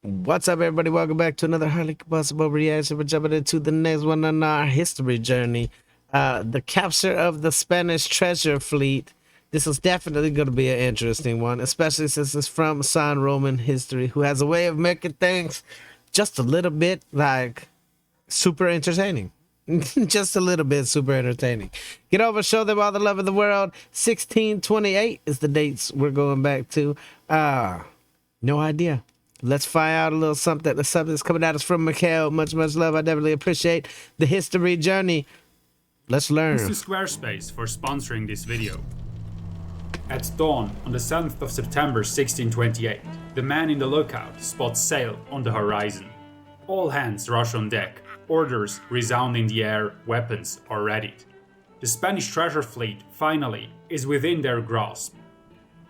What's up, everybody? Welcome back to another highly combustible reaction. We're jumping into the next one on our history journey. The capture of the Spanish treasure fleet. This is definitely going to be an interesting one, especially since it's from Sandrhoman history, who has a way of making things just a little bit like super entertaining. Just a little bit super entertaining. Get over, show them all the love of the world. 1628 is the dates we're going back to. No idea. Let's find out a little something. The something's coming at us from Mikhail. Much love. I definitely appreciate the history journey. Let's learn. Thanks to Squarespace for sponsoring this video. At dawn on the 7th of September 1628, the man in the lookout spots sail on the horizon. All hands rush on deck, orders resound in the air, weapons are readied. The Spanish treasure fleet, finally, is within their grasp.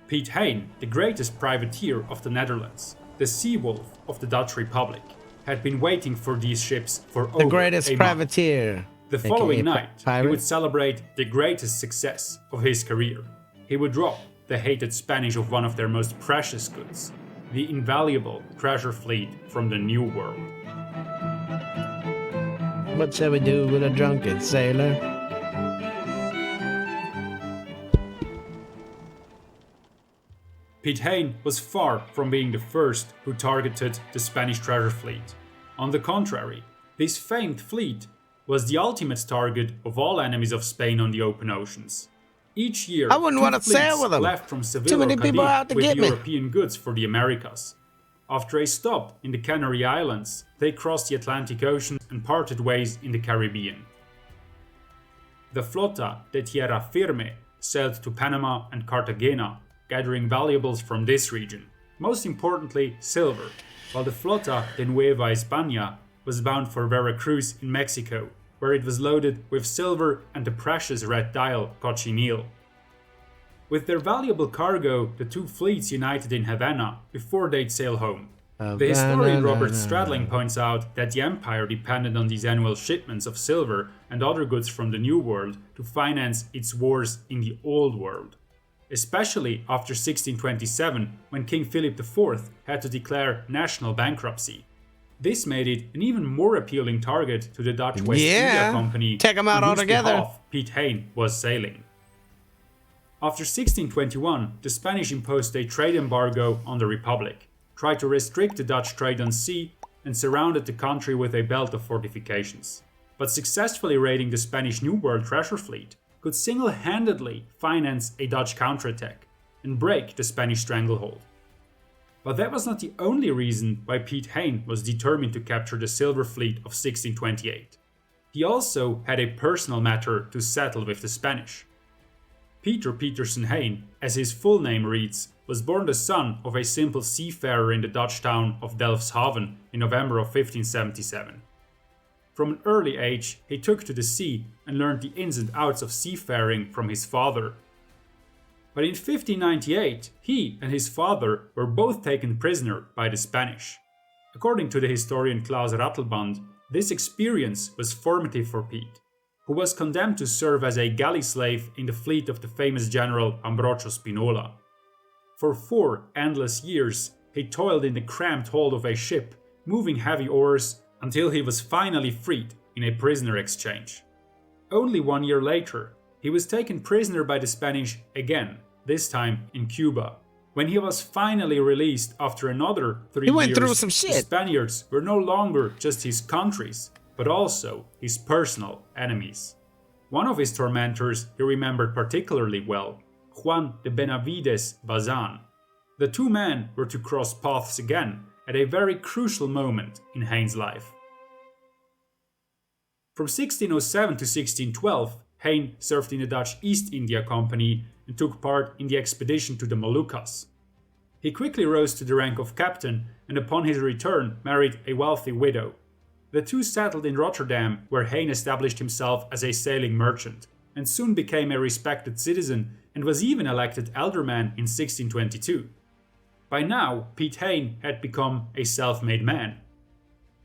Piet Hein, the greatest privateer of the Netherlands, the sea wolf of the Dutch Republic, had been waiting for these ships for over a month. The greatest privateer. The following night, he would celebrate the greatest success of his career. He would rob the hated Spanish of one of their most precious goods, the invaluable treasure fleet from the New World. What shall we do with a drunken sailor? Piet Hein was far from being the first who targeted the Spanish treasure fleet. On the contrary, this famed fleet was the ultimate target of all enemies of Spain on the open oceans. Each year, I wouldn't want to sail with them. left from Seville Too many or people out to Cadiz with get me. European goods for the Americas. After a stop in the Canary Islands, they crossed the Atlantic Ocean and parted ways in the Caribbean. The Flota de Tierra Firme sailed to Panama and Cartagena, gathering valuables from this region, most importantly silver, while the Flota de Nueva España was bound for Veracruz in Mexico, where it was loaded with silver and the precious red dial cochineal. With their valuable cargo, the two fleets united in Havana before they'd sail home. The historian Robert Stradling points out that the empire depended on these annual shipments of silver and other goods from the New World to finance its wars in the Old World, especially after 1627, when King Philip IV had to declare national bankruptcy. This made it an even more appealing target to the Dutch West India Company, take them out on whose altogether. behalf Piet Hein was sailing. After 1621, the Spanish imposed a trade embargo on the Republic, tried to restrict the Dutch trade on sea, and surrounded the country with a belt of fortifications. But successfully raiding the Spanish New World treasure fleet could single-handedly finance a Dutch counterattack and break the Spanish stranglehold. But that was not the only reason why Piet Hein was determined to capture the silver fleet of 1628. He also had a personal matter to settle with the Spanish. Peter Petersen Hein, as his full name reads, was born the son of a simple seafarer in the Dutch town of Delfshaven in November of 1577. From an early age, he took to the sea and learned the ins and outs of seafaring from his father. But in 1598, he and his father were both taken prisoner by the Spanish. According to the historian Klaus Rattelband, this experience was formative for Piet, who was condemned to serve as a galley slave in the fleet of the famous general Ambrogio Spinola. For 4 endless years, he toiled in the cramped hold of a ship, moving heavy oars, until he was finally freed in a prisoner exchange. Only 1 year later, he was taken prisoner by the Spanish again, this time in Cuba. When he was finally released after another 3 years, went through some shit. the Spaniards were no longer just his country's, but also his personal enemies. One of his tormentors he remembered particularly well, Juan de Benavides Bazan. The two men were to cross paths again at a very crucial moment in Hein's life. From 1607 to 1612, Hein served in the Dutch East India Company and took part in the expedition to the Moluccas. He quickly rose to the rank of captain and upon his return married a wealthy widow. The two settled in Rotterdam, where Hein established himself as a sailing merchant and soon became a respected citizen and was even elected alderman in 1622. By now, Piet Hein had become a self-made man.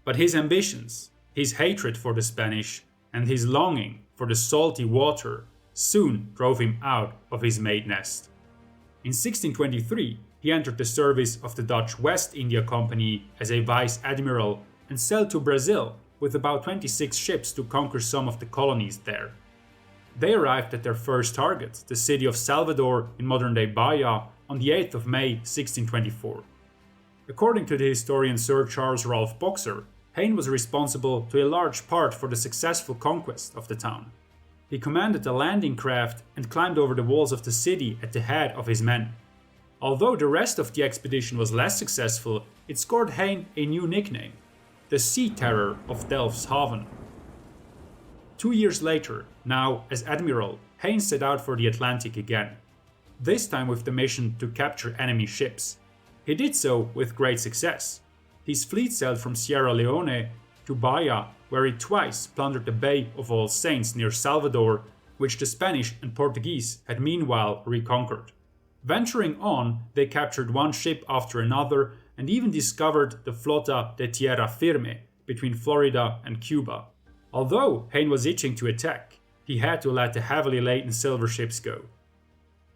But his ambitions, his hatred for the Spanish, and his longing for the salty water soon drove him out of his made nest. In 1623, He entered the service of the Dutch West India Company as a vice admiral and sailed to Brazil with about 26 ships to conquer some of the colonies there. They arrived at their first target, the city of Salvador in modern-day Bahia, on the 8th of May 1624. According to the historian Sir Charles Rolfe Boxer, Hein was responsible to a large part for the successful conquest of the town. He commanded the landing craft and climbed over the walls of the city at the head of his men. Although the rest of the expedition was less successful, it scored Hein a new nickname, the Sea Terror of Delfshaven. 2 years later, now as admiral, Hein set out for the Atlantic again, this time with the mission to capture enemy ships. He did so with great success. His fleet sailed from Sierra Leone to Bahia, where it twice plundered the Bay of All Saints near Salvador, which the Spanish and Portuguese had meanwhile reconquered. Venturing on, they captured one ship after another and even discovered the Flota de Tierra Firme between Florida and Cuba. Although Hein was itching to attack, he had to let the heavily laden silver ships go.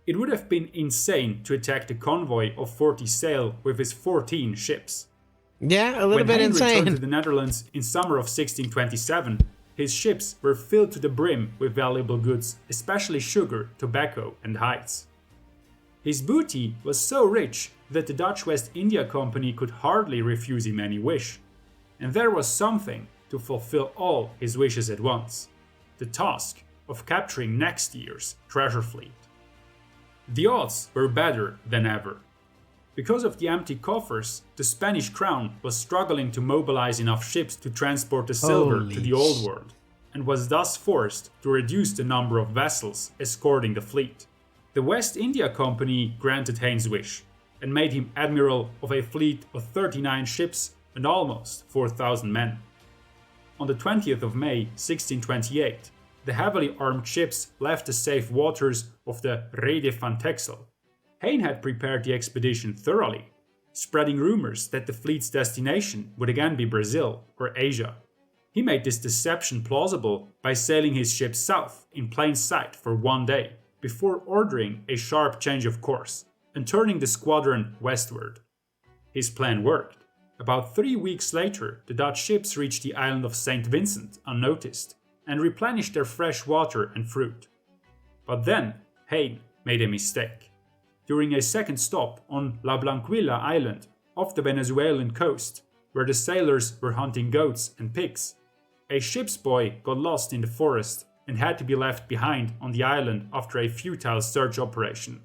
It would have been insane to attack the convoy of 40 sail with his 14 ships. Yeah, a little bit When Hein returned insane. to the Netherlands in summer of 1627, his ships were filled to the brim with valuable goods, especially sugar, tobacco, and hides. His booty was so rich that the Dutch West India Company could hardly refuse him any wish. And there was something to fulfill all his wishes at once: the task of capturing next year's treasure fleet. The odds were better than ever. Because of the empty coffers, the Spanish crown was struggling to mobilize enough ships to transport the silver to the Old World, and was thus forced to reduce the number of vessels escorting the fleet. The West India Company granted Hein's wish, and made him admiral of a fleet of 39 ships and almost 4,000 men. On the 20th of May 1628, the heavily armed ships left the safe waters of the Rede van Texel. Hein had prepared the expedition thoroughly, spreading rumors that the fleet's destination would again be Brazil or Asia. He made this deception plausible by sailing his ship south in plain sight for 1 day, before ordering a sharp change of course and turning the squadron westward. His plan worked. About 3 weeks later, the Dutch ships reached the island of St. Vincent unnoticed and replenished their fresh water and fruit. But then Hein made a mistake. During a second stop on La Blanquilla Island off the Venezuelan coast, where the sailors were hunting goats and pigs, a ship's boy got lost in the forest and had to be left behind on the island after a futile search operation.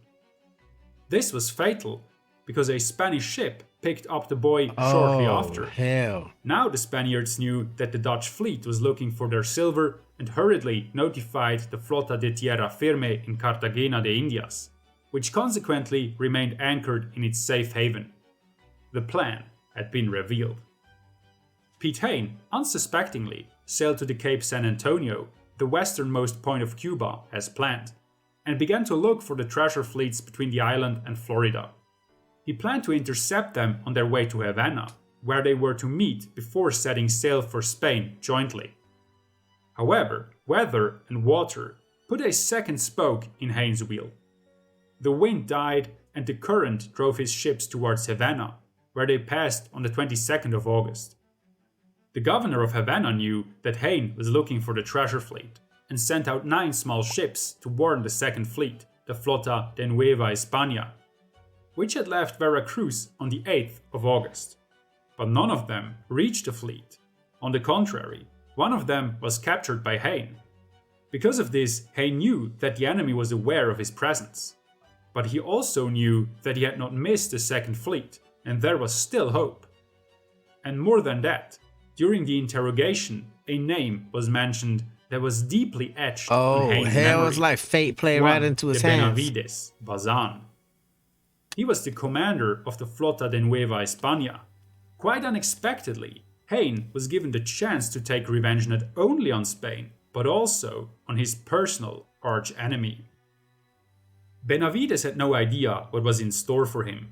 This was fatal, because a Spanish ship picked up the boy shortly after. Hell. Now the Spaniards knew that the Dutch fleet was looking for their silver and hurriedly notified the Flota de Tierra Firme in Cartagena de Indias, which consequently remained anchored in its safe haven. The plan had been revealed. Piet Hein, unsuspectingly, sailed to the Cape San Antonio, the westernmost point of Cuba, as planned, and began to look for the treasure fleets between the island and Florida. He planned to intercept them on their way to Havana, where they were to meet before setting sail for Spain jointly. However, weather and water put a second spoke in Hein's wheel. The wind died and the current drove his ships towards Havana, where they passed on the 22nd of August. The governor of Havana knew that Hein was looking for the treasure fleet and sent out 9 small ships to warn the second fleet, the Flota de Nueva España, which had left Veracruz on the 8th of August. But none of them reached the fleet. On the contrary, one of them was captured by Hein. Because of this, Hein knew that the enemy was aware of his presence. But he also knew that he had not missed the second fleet, and there was still hope. And more than that, during the interrogation, a name was mentioned that was deeply etched on Hein's hell, memory. it's like fate played right into his de hands. Benavides, Bazan. He was the commander of the Flota de Nueva España. Quite unexpectedly, Hein was given the chance to take revenge not only on Spain, but also on his personal arch-enemy. Benavides had no idea what was in store for him.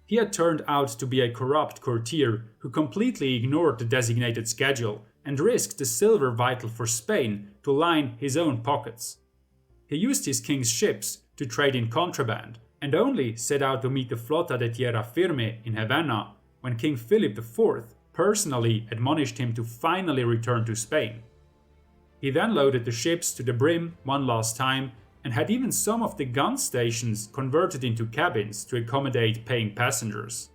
He had turned out to be a corrupt courtier who completely ignored the designated schedule and risked the silver vital for Spain to line his own pockets. He used his king's ships to trade in contraband and only set out to meet the Flota de Tierra Firme in Havana when King Philip IV personally admonished him to finally return to Spain. He then loaded the ships to the brim one last time and had even some of the gun stations converted into cabins to accommodate paying passengers.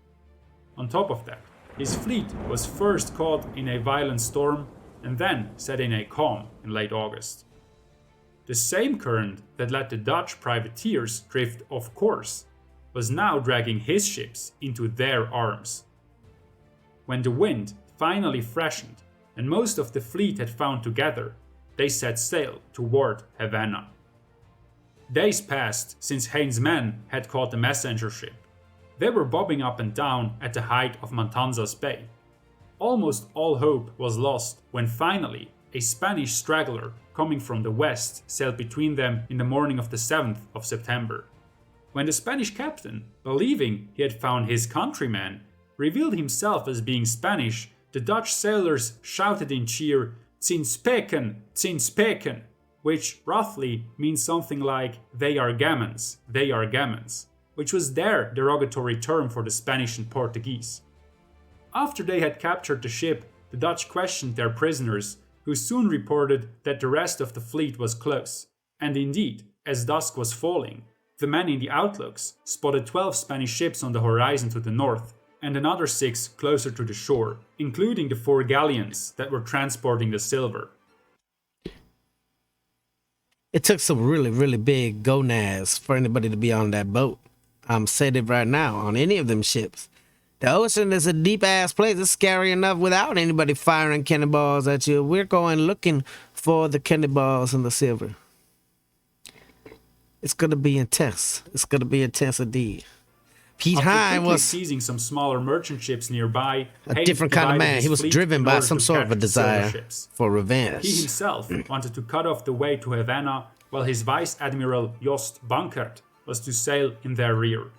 On top of that, his fleet was first caught in a violent storm and then set in a calm in late August. The same current that let the Dutch privateers drift off course was now dragging his ships into their arms. When the wind finally freshened and most of the fleet had found together, they set sail toward Havana. Days passed since Heine's men had caught the messenger ship. They were bobbing up and down at the height of Matanzas Bay. Almost all hope was lost when finally a Spanish straggler coming from the west sailed between them in the morning of the 7th of September. When the Spanish captain, believing he had found his countryman, revealed himself as being Spanish, the Dutch sailors shouted in cheer, "Zin Speken, Zin Speken," which roughly means something like "they are gammons, they are gammons," which was their derogatory term for the Spanish and Portuguese. After they had captured the ship, the Dutch questioned their prisoners, who soon reported that the rest of the fleet was close. And indeed, as dusk was falling, the men in the outlooks spotted 12 Spanish ships on the horizon to the north, and another 6 closer to the shore, including the 4 galleons that were transporting the silver. It took some really, really big gonads for anybody to be on that boat. I'm saying it right now, on any of them ships. The ocean is a deep-ass place. It's scary enough without anybody firing cannonballs at you. We're going looking for the cannonballs and the silver. It's going to be intense. It's going to be intense indeed. Piet Hein was seizing some smaller merchant ships nearby. A different kind of man. He was driven by some sort of a desire for revenge. He himself wanted to cut off the way to Havana, while his Vice Admiral Jost Bankert was to sail in their rear.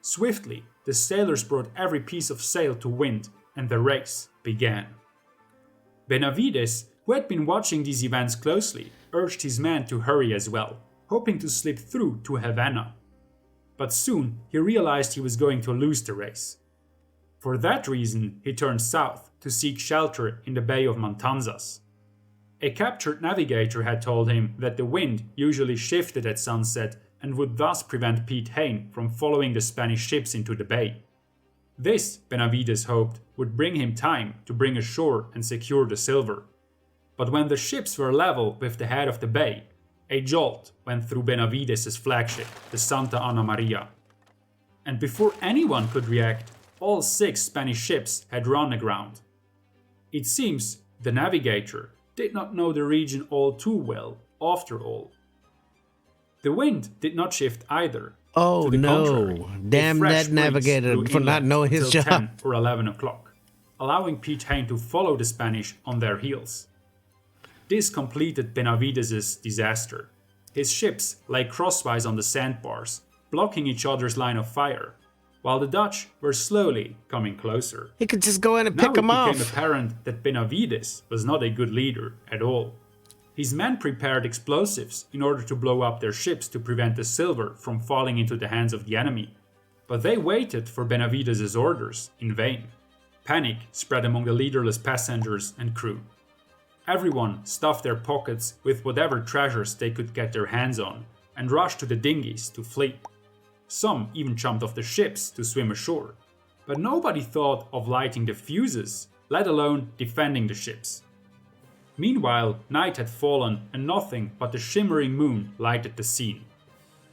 Swiftly, the sailors brought every piece of sail to wind, and the race began. Benavides, who had been watching these events closely, urged his men to hurry as well, hoping to slip through to Havana. But soon he realized he was going to lose the race. For that reason, he turned south to seek shelter in the Bay of Matanzas. A captured navigator had told him that the wind usually shifted at sunset and would thus prevent Piet Hein from following the Spanish ships into the bay. This, Benavides hoped, would bring him time to bring ashore and secure the silver. But when the ships were level with the head of the bay, a jolt went through Benavides' flagship, the Santa Ana Maria. And before anyone could react, all 6 Spanish ships had run aground. It seems the navigator did not know the region all too well, after all. The wind did not shift either. Oh to the no, contrary, damn that navigator for not knowing his job. 10 or 11 o'clock, allowing Piet Hein to follow the Spanish on their heels. This completed Benavides' disaster. His ships lay crosswise on the sandbars, blocking each other's line of fire, while the Dutch were slowly coming closer. He could just go in and Now pick them off. It became apparent that Benavides was not a good leader at all. His men prepared explosives in order to blow up their ships to prevent the silver from falling into the hands of the enemy. But they waited for Benavides' orders in vain. Panic spread among the leaderless passengers and crew. Everyone stuffed their pockets with whatever treasures they could get their hands on and rushed to the dinghies to flee. Some even jumped off the ships to swim ashore. But nobody thought of lighting the fuses, let alone defending the ships. Meanwhile, night had fallen and nothing but the shimmering moon lighted the scene.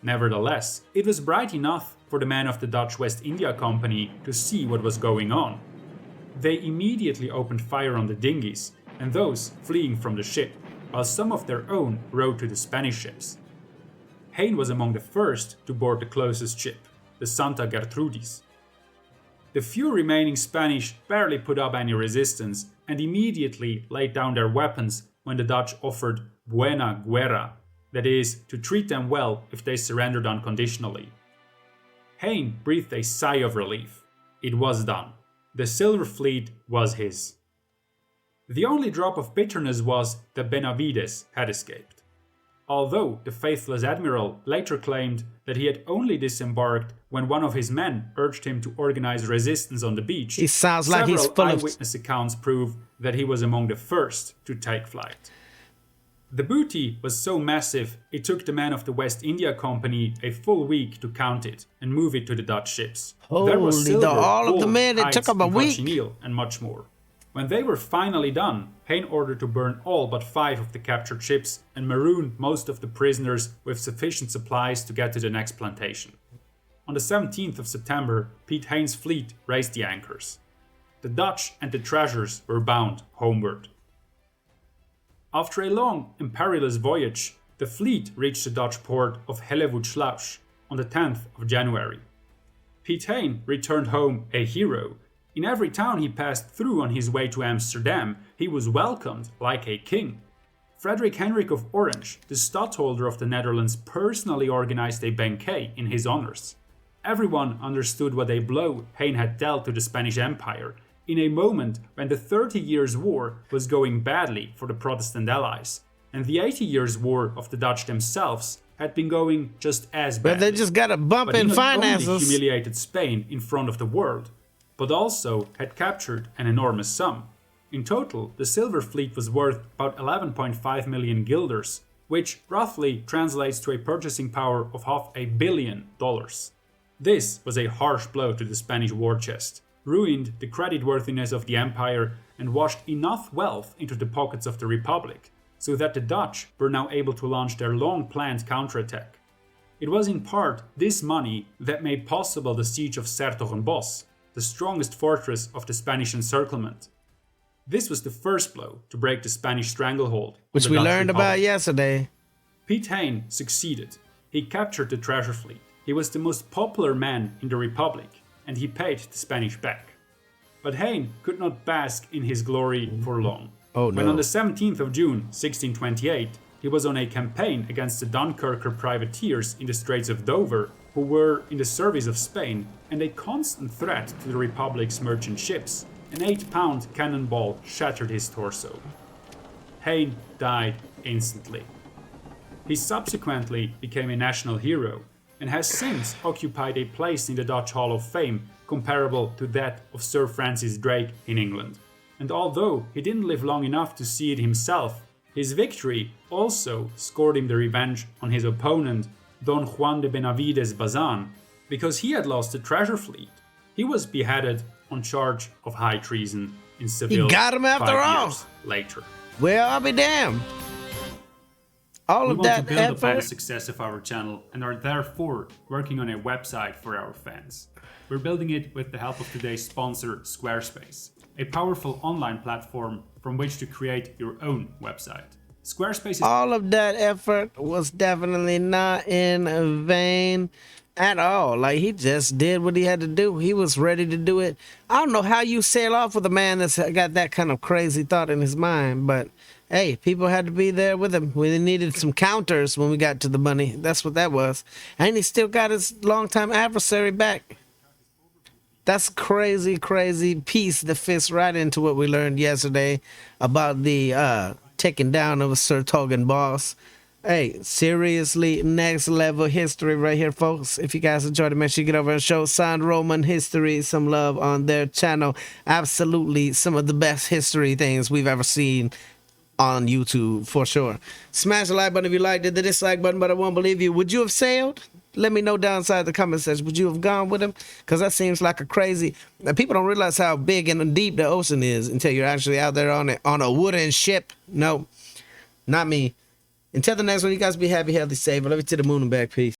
Nevertheless, it was bright enough for the men of the Dutch West India Company to see what was going on. They immediately opened fire on the dinghies and those fleeing from the ship, while some of their own rowed to the Spanish ships. Hein was among the first to board the closest ship, the Santa Gertrudis. The few remaining Spanish barely put up any resistance and immediately laid down their weapons when the Dutch offered buena guerra, that is, to treat them well if they surrendered unconditionally. Hein breathed a sigh of relief. It was done. The Silver Fleet was his. The only drop of bitterness was that Benavides had escaped. although the faithless admiral later claimed that he had only disembarked when one of his men urged him to organize resistance on the beach. He sounds like he's full of... eyewitness accounts prove that he was among the first to take flight. The booty was so massive, it took the men of the West India Company a full week to count it and move it to the Dutch ships. There was silver, all of the gold, men, it hides, took them a and week. cochineal, and much more. When they were finally done, Hein ordered to burn all but 5 of the captured ships and maroon most of the prisoners with sufficient supplies to get to the next plantation. On the 17th of September, Piet Hein's fleet raised the anchors. The Dutch and the treasures were bound homeward. After a long and perilous voyage, the fleet reached the Dutch port of Hellevoetsluis on the 10th of January. Piet Hein returned home a hero. In every town he passed through on his way to Amsterdam, he was welcomed like a king. Frederick Hendrik of Orange, the stadtholder of the Netherlands, personally organized a banquet in his honors. Everyone understood what a blow Hein had dealt to the Spanish Empire, in a moment when the 30 Years' War was going badly for the Protestant allies, and the 80 Years' War of the Dutch themselves had been going just as badly. But they just got a bump in finances. He not only humiliated Spain in front of the world, but also had captured an enormous sum. In total, the Silver Fleet was worth about 11.5 million guilders, which roughly translates to a purchasing power of $500 million. This was a harsh blow to the Spanish war chest, ruined the creditworthiness of the empire, and washed enough wealth into the pockets of the Republic, so that the Dutch were now able to launch their long-planned counterattack. It was in part this money that made possible the siege of 's-Hertogenbosch, the strongest fortress of the Spanish encirclement. This was the first blow to break the Spanish stranglehold, which we learned about yesterday. Piet Hein succeeded. He captured the treasure fleet. He was the most popular man in the Republic, and he paid the Spanish back. But Hein could not bask in his glory for long. Oh, no. When on the 17th of June 1628, he was on a campaign against the Dunkirker privateers in the Straits of Dover, who were in the service of Spain and a constant threat to the Republic's merchant ships, an 8-pound cannonball shattered his torso. Hein died instantly. He subsequently became a national hero, and has since occupied a place in the Dutch Hall of Fame comparable to that of Sir Francis Drake in England. And although he didn't live long enough to see it himself, his victory also scored him the revenge on his opponent, Don Juan de Benavides Bazan, because he had lost the treasure fleet. He was beheaded on charge of high treason in Seville. You got him after 5 all. years later. Well, I'll be damned. All of that We want to build upon the effort. success of our channel and are therefore working on a website for our fans. We're building it with the help of today's sponsor, Squarespace, a powerful online platform from which to create your own website. Squarespace is All of that effort was definitely not in vain at all. Like, he just did what he had to do. He was ready to do it. I don't know how you sail off with a man that's got that kind of crazy thought in his mind, but hey, people had to be there with him. We needed some counters when we got to the money. That's what that was. And he still got his longtime adversary back. That's crazy, crazy piece that fits right into what we learned yesterday about the taking down of Sir Hertogenbosch. Hey, seriously, next level history right here, folks. If you guys enjoyed it, make sure you get over and show Sandrhoman History some love on their channel. Absolutely some of the best history things we've ever seen on YouTube, for sure. Smash the like button if you liked it, the dislike button, but I won't believe you. Would you have sailed? Let me know down inside the comment section. Would you have gone with him? Because that seems like a crazy... People don't realize how big and deep the ocean is until you're actually out there on a wooden ship. No, not me. Until the next one, you guys be happy, healthy, safe. I love you to the moon and back. Peace.